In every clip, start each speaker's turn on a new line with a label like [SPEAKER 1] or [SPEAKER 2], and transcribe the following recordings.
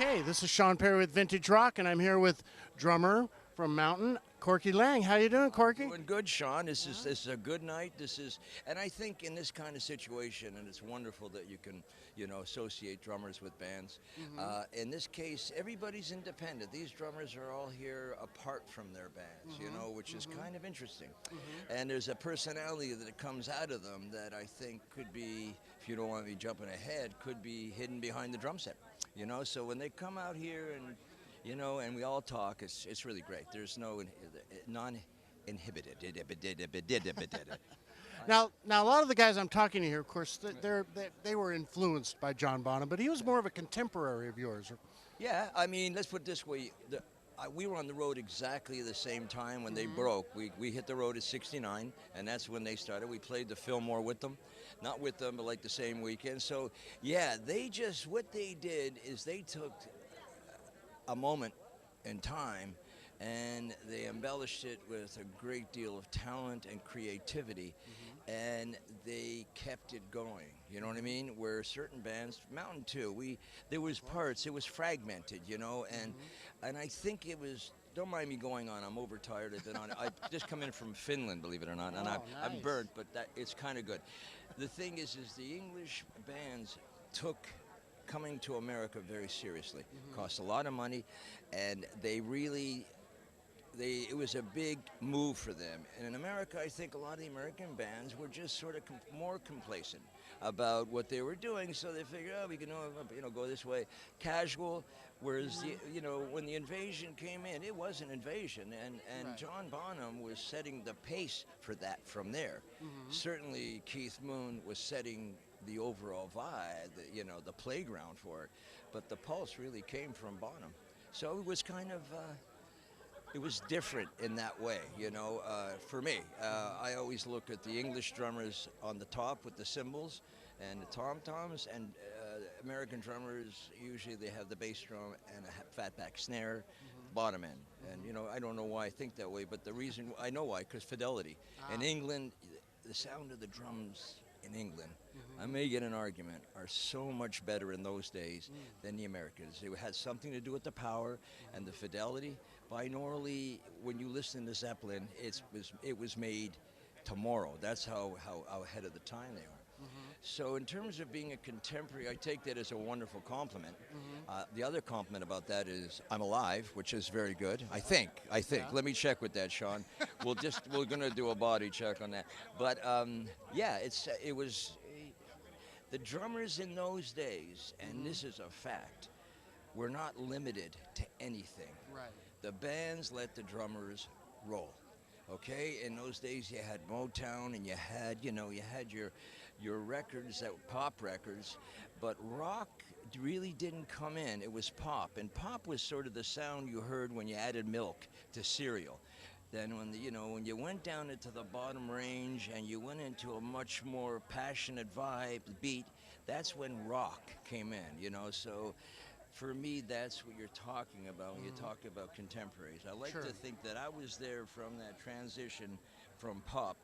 [SPEAKER 1] Hey, this is Sean Perry with Vintage Rock, and I'm here with drummer from Mountain, Corky Laing. How you doing, Corky?
[SPEAKER 2] Doing good, Sean. This is a good night. And I think in this kind of situation, and it's wonderful that you can, associate drummers with bands. In this case, everybody's independent. These drummers are all here apart from their bands, which is kind of interesting. And there's a personality that comes out of them that I think could be, if you don't want me jumping ahead, could be hidden behind the drum set. So when they come out here and we all talk, it's really great. There's no non-inhibited.
[SPEAKER 1] Now, a lot of the guys I'm talking to here, of course, they were influenced by John Bonham, but he was more of a contemporary of yours.
[SPEAKER 2] Yeah, I mean, let's put it this way. We were on the road exactly the same time when they broke. We hit the road at 69, and that's when they started. We played the Fillmore with them. Not with them, but like the same weekend. So, yeah, what they did is they took a moment in time and they embellished it with a great deal of talent and creativity, and they kept it going. You know what I mean? Where certain bands, Mountain too, there was parts, it was fragmented, and I think it was. Don't mind me going on. I'm overtired. I just come in from Finland, believe it or not, and I'm burnt, but it's kind of good. The thing is the English bands took coming to America very seriously. Cost a lot of money, and it was a big move for them. And in America, I think a lot of the American bands were just sort of more complacent about what they were doing, so they figured, we can go this way, casual. Whereas when the invasion came in, it was an invasion, and right. John Bonham was setting the pace for that from there. Certainly, Keith Moon was setting the overall vibe, the playground for it, but the pulse really came from Bonham. So it was kind of. It was different in that way, for me. I always look at the English drummers on the top with the cymbals and the tom-toms, and American drummers, usually they have the bass drum and a fatback snare, bottom end. And, I don't know why I think that way, but the reason, I know why, because fidelity. In England, the sound of the drums in England, I may get an argument, are so much better in those days than the Americans. It had something to do with the power and the fidelity. Binaurally, when you listen to Zeppelin, it was made tomorrow. That's how ahead of the time they are. So in terms of being a contemporary, I take that as a wonderful compliment. The other compliment about that is I'm alive, which is very good. I think. Yeah. Let me check with that, Sean. We're gonna do a body check on that. But it was the drummers in those days, and this is a fact, were not limited to anything.
[SPEAKER 1] Right.
[SPEAKER 2] The bands let the drummers roll. Okay, in those days you had Motown, and you had your records that were pop records, but rock really didn't come in. It was pop, and pop was sort of the sound you heard when you added milk to cereal. Then when when you went down into the bottom range and you went into a much more passionate beat, that's when rock came in. So. For me, that's what you're talking about when you talk about contemporaries. I like to think that I was there from that transition from pop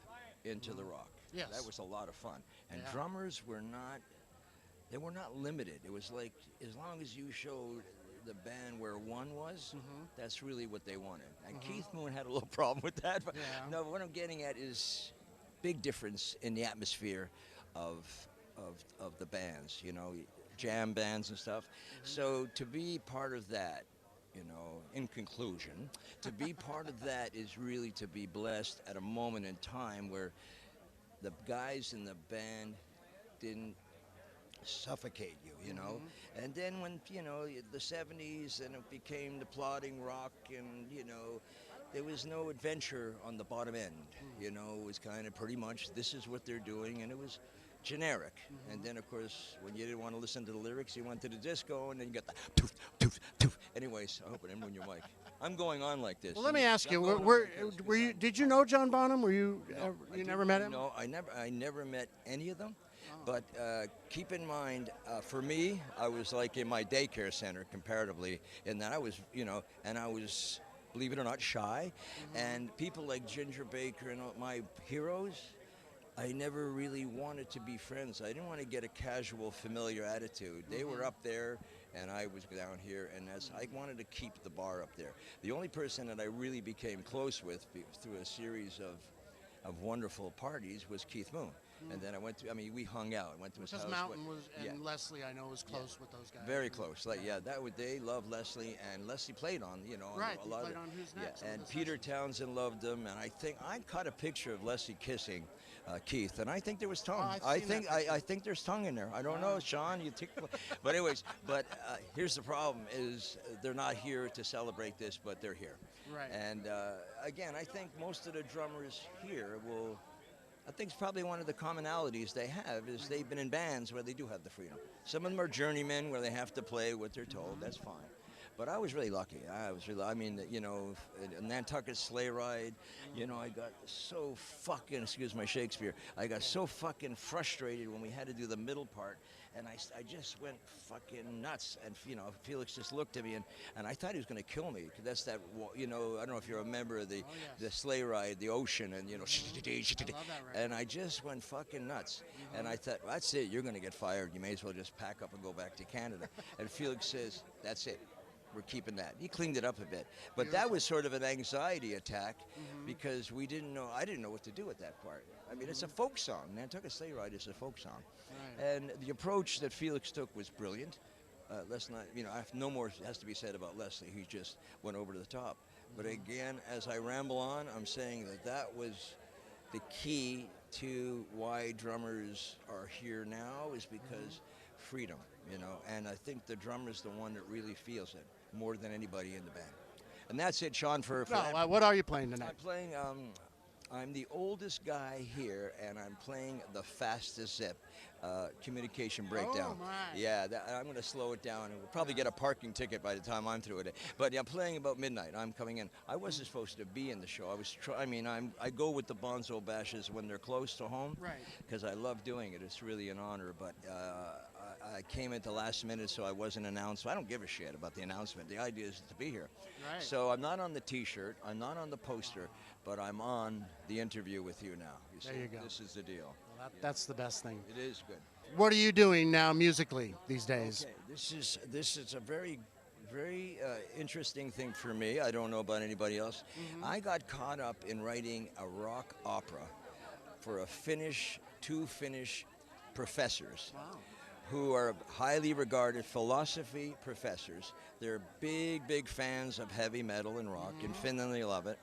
[SPEAKER 2] into the rock.
[SPEAKER 1] Yes.
[SPEAKER 2] That was a lot of fun. And drummers were not limited. It was like, as long as you showed the band where one was, that's really what they wanted. And Keith Moon had a little problem with that. But no, what I'm getting at is big difference in the atmosphere of the bands, jam bands and stuff. So to be part of that, in conclusion, to be part of that is really to be blessed at a moment in time where the guys in the band didn't suffocate you, And then when, the 70s, and it became the plodding rock, and, there was no adventure on the bottom end. It was kind of pretty much, this is what they're doing, and it was generic. And then, of course, when you didn't want to listen to the lyrics, you went to the disco, and then you got the toof, toof, toof. Anyways, I hope I didn't ruin your mic. I'm going on like this.
[SPEAKER 1] Well, let me ask you, were you? Did you know John Bonham? Were you?
[SPEAKER 2] No,
[SPEAKER 1] you never met him?
[SPEAKER 2] No, I never met any of them. But keep in mind, for me, I was like in my daycare center comparatively, in that I was, and I was, believe it or not, shy. And people like Ginger Baker and my heroes, I never really wanted to be friends. I didn't want to get a casual, familiar attitude. They were up there, and I was down here, and I wanted to keep the bar up there. The only person that I really became close with through a series of wonderful parties was Keith Moon. And then I went to, I mean, we hung out. I went to his house.
[SPEAKER 1] Because Mountain was, and
[SPEAKER 2] yeah.
[SPEAKER 1] Leslie, I know, was close with those guys.
[SPEAKER 2] Very close. Like, yeah, they loved Leslie, and Leslie played on, you know,
[SPEAKER 1] right,
[SPEAKER 2] a lot
[SPEAKER 1] played
[SPEAKER 2] of
[SPEAKER 1] on Who's Next.
[SPEAKER 2] Yeah, and Peter Townsend loved him, and I think I caught a picture of Leslie kissing Keith, and I think there was tongue.
[SPEAKER 1] Oh,
[SPEAKER 2] I think there's tongue in there. I don't know, Sean. You think, but anyways, here's the problem: is they're not here to celebrate this, but they're here.
[SPEAKER 1] Right.
[SPEAKER 2] And again, I think most of the drummers here will. I think it's probably one of the commonalities they have is they've been in bands where they do have the freedom. Some of them are journeymen where they have to play what they're told. That's fine. But I was really lucky. I mean, you know, Nantucket Sleigh Ride, you know, I got so fucking, excuse my Shakespeare, I got so fucking frustrated when we had to do the middle part, and I just went fucking nuts. And, you know, Felix just looked at me, and I thought he was going to kill me. Cause that's that, you know, I don't know if you're a member of the sleigh ride, the ocean, and, you know, and I just went fucking nuts. And I thought, well, that's it, you're going to get fired. You may as well just pack up and go back to Canada. And Felix says, that's it. We're keeping that. He cleaned it up a bit. But that was sort of an anxiety attack because I didn't know what to do with that part. I mean, it's a folk song. Nantucket Sleigh Ride is a folk song. Right. And the approach that Felix took was brilliant. Let's not, you know, no more has to be said about Leslie. He just went over to the top. But again, as I ramble on, I'm saying that was the key to why drummers are here now is because freedom, you know, and I think the drummer's the one that really feels it more than anybody in the band. And that's it, Sean, for
[SPEAKER 1] what are you playing tonight?
[SPEAKER 2] I'm playing, I'm the oldest guy here, and I'm playing the fastest zip, Communication Breakdown.
[SPEAKER 1] Oh, my.
[SPEAKER 2] Yeah, I'm going to slow it down, and we'll probably get a parking ticket by the time I'm through with it. But yeah, I'm playing about midnight. I'm coming in. I wasn't supposed to be in the show. I go with the Bonzo bashes when they're close to home, right? Because I love doing it. It's really an honor. But I came at the last minute, so I wasn't announced. So I don't give a shit about the announcement. The idea is to be here. Right. So I'm not on the T-shirt. I'm not on the poster, but I'm on the interview with you now. You see,
[SPEAKER 1] there you go.
[SPEAKER 2] This is the deal.
[SPEAKER 1] Well, that's the best thing.
[SPEAKER 2] It is good.
[SPEAKER 1] What are you doing now musically these days?
[SPEAKER 2] Okay, this is a very interesting thing for me. I don't know about anybody else. I got caught up in writing a rock opera for two Finnish professors. Wow. Who are highly regarded philosophy professors. They're big fans of heavy metal and rock. In Finland, they love it.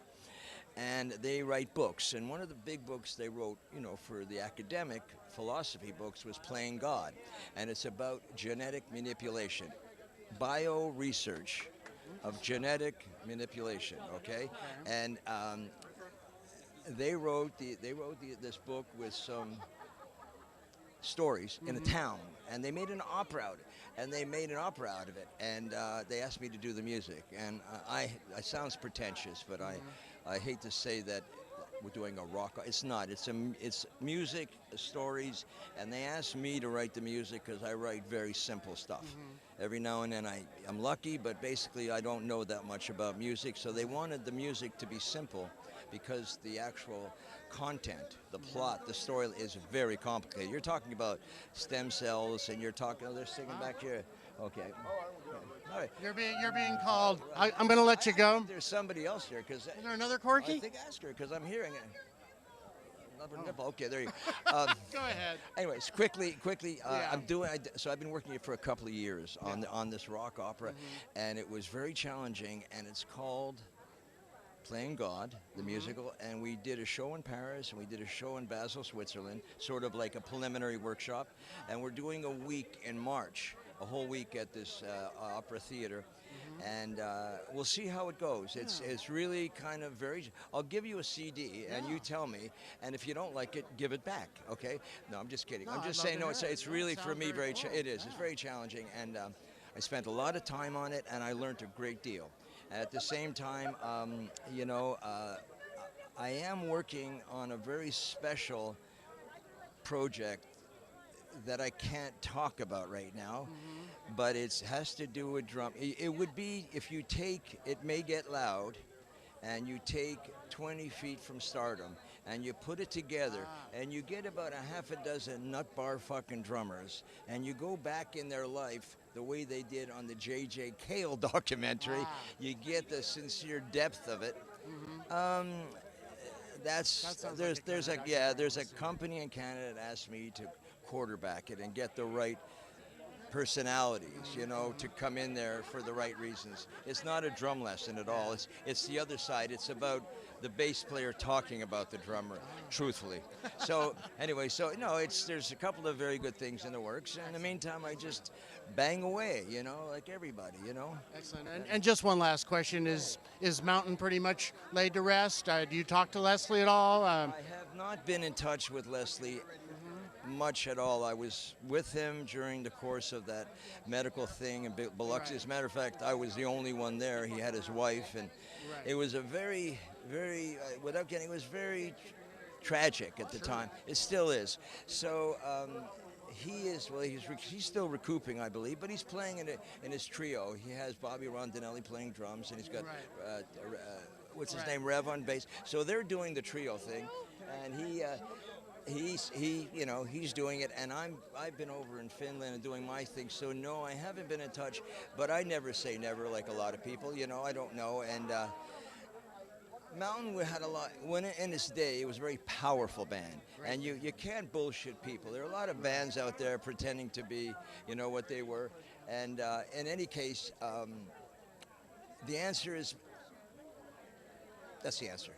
[SPEAKER 2] And they write books. And one of the big books they wrote, you know, for the academic philosophy books was Playing God. And it's about genetic manipulation, bio-research of genetic manipulation, okay? And they wrote this book with some stories in a town, and they made an opera out of it. And they asked me to do the music. And I sounds pretentious, but I hate to say that we're doing a rock. It's not. It's music, stories, and they asked me to write the music because I write very simple stuff. Every now and then I'm lucky, but basically I don't know that much about music. So they wanted the music to be simple because the actual content, the plot, the story is very complicated. You're talking about stem cells, and you're talking. Oh, they're singing back here. Okay. All right.
[SPEAKER 1] You're being called. I'm going to let you go.
[SPEAKER 2] There's somebody else here because.
[SPEAKER 1] Is there another Corky?
[SPEAKER 2] I think ask her because I'm hearing it. Another nipple. Okay, there you go.
[SPEAKER 1] Go ahead.
[SPEAKER 2] Anyways, quickly. So I've been working here for a couple of years on this rock opera, and it was very challenging. And it's called Playing God, the musical, and we did a show in Paris, and we did a show in Basel, Switzerland, sort of like a preliminary workshop, and we're doing a week in March, a whole week at this opera theater, and we'll see how it goes. It's really kind of I'll give you a CD, and you tell me, and if you don't like it, give it back, okay? No, I'm just kidding. I'm just saying, no, it's really, for me, it is. It's very challenging, and I spent a lot of time on it, and I learned a great deal. At the same time, I am working on a very special project that I can't talk about right now, but it has to do with drum. It would be if you take It May Get Loud and you take 20 Feet from Stardom and you put it together and you get about a half a dozen nut bar fucking drummers and you go back in their life the way they did on the J.J. Cale documentary. You get the sincere depth of it.
[SPEAKER 1] That sounds like
[SPEAKER 2] There's
[SPEAKER 1] the kind of documentary I
[SPEAKER 2] there's a
[SPEAKER 1] wanna see.
[SPEAKER 2] company in Canada that asked me to quarterback it and get the right personalities, you know, to come in there for the right reasons. It's not a drum lesson at all. It's the other side. It's about the bass player talking about the drummer, truthfully. So anyway, so no, there's a couple of very good things in the works. And in the meantime, I just bang away, you know, like everybody, you know.
[SPEAKER 1] Excellent. And just one last question: Is Mountain pretty much laid to rest? Do you talk to Leslie at all?
[SPEAKER 2] I have not been in touch with Leslie much at all. I was with him during the course of that medical thing in Biloxi. As a matter of fact, I was the only one there. He had his wife, and it was a very, very, without getting, it was very tragic at the time. It still is. So he is, well, he's still recouping, I believe, but he's playing in his trio. He has Bobby Rondinelli playing drums, and he's got, what's his name, Rev on bass. So they're doing the trio thing, and he's doing it, and I've been over in Finland and doing my thing. So no, I haven't been in touch, but I never say never, like a lot of people. You know, I don't know. And Mountain had a lot. When in its day, it was a very powerful band, and you can't bullshit people. There are a lot of bands out there pretending to be, you know, what they were. And in any case, the answer is that's the answer.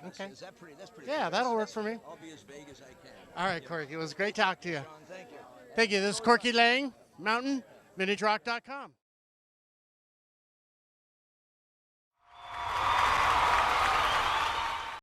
[SPEAKER 1] Okay.
[SPEAKER 2] That's pretty
[SPEAKER 1] Yeah,
[SPEAKER 2] good.
[SPEAKER 1] that'll work for me.
[SPEAKER 2] I'll be as vague as I can.
[SPEAKER 1] All right, Corky. It was great talking to you.
[SPEAKER 2] Sean, thank you.
[SPEAKER 1] Thank you. This is Corky Laing, Mountain, VintageRock.com.